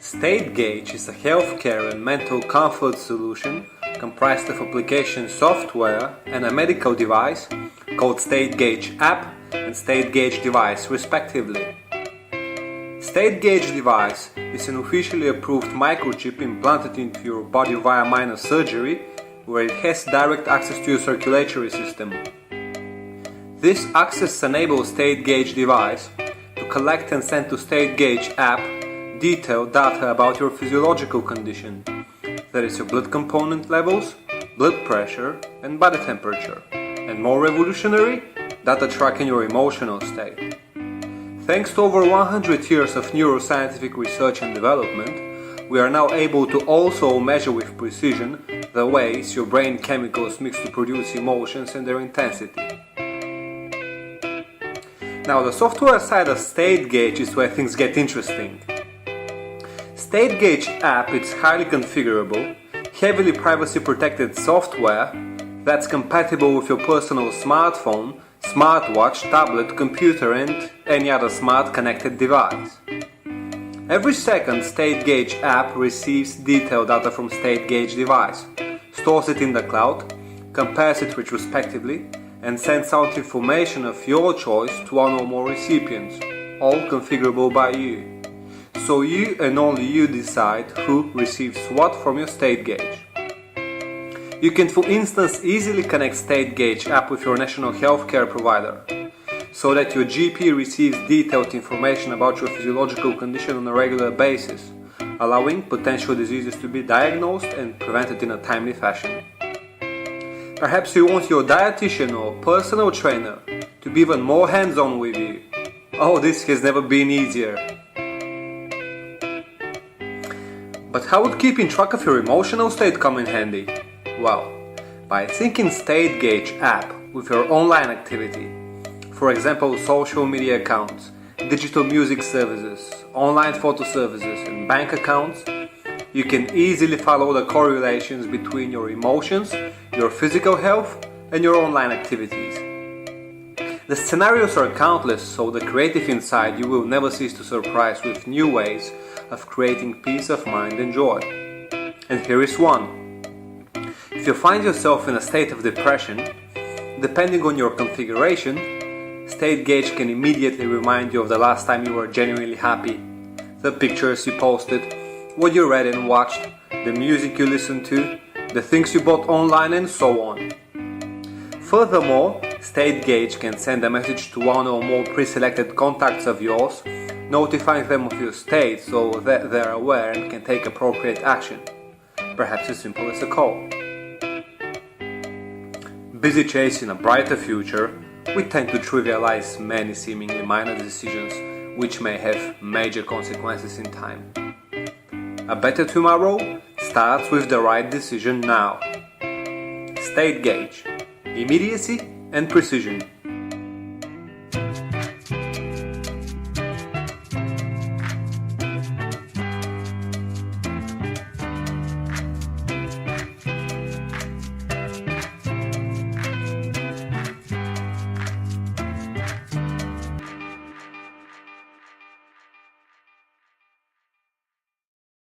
StateGauge is a healthcare and mental comfort solution comprised of application software and a medical device called StateGauge app and StateGauge device respectively. StateGauge device is an officially approved microchip implanted into your body via minor surgery where it has direct access to your circulatory system. This access enables StateGauge device to collect and send to StateGauge app detailed data about your physiological condition, that is your blood component levels, blood pressure and body temperature, and more revolutionary, data tracking your emotional state. Thanks to over 100 years of neuroscientific research and development, we are now able to also measure with precision the ways your brain chemicals mix to produce emotions and their intensity. Now, the software side of StateGauge is where things get interesting. StateGauge app is highly configurable, heavily privacy protected software that's compatible with your personal smartphone, smartwatch, tablet, computer and any other smart connected device. Every second, StateGauge app receives detailed data from StateGauge device, stores it in the cloud, compares it retrospectively, and sends out information of your choice to one or more recipients, all configurable by you. So you and only you decide who receives what from your StateGauge. You can, for instance, easily connect StateGauge app with your national healthcare provider, so that your GP receives detailed information about your physiological condition on a regular basis, allowing potential diseases to be diagnosed and prevented in a timely fashion. Perhaps you want your dietitian or personal trainer to be even more hands-on with you. Oh, this has never been easier. But how would keeping track of your emotional state come in handy? Well, by syncing StateGauge app with your online activity, for example social media accounts, digital music services, online photo services and bank accounts, you can easily follow the correlations between your emotions, your physical health and your online activities. The scenarios are countless, so the creative inside you will never cease to surprise with new ways of creating peace of mind and joy. And here is one. If you find yourself in a state of depression, depending on your configuration, StateGauge can immediately remind you of the last time you were genuinely happy, the pictures you posted, what you read and watched, the music you listened to, the things you bought online and so on. Furthermore, StateGauge can send a message to one or more pre-selected contacts of yours, notifying them of your state so that they're aware and can take appropriate action, perhaps as simple as a call. Busy chasing a brighter future, we tend to trivialize many seemingly minor decisions which may have major consequences in time. A better tomorrow starts with the right decision now. StateGauge, immediacy and precision.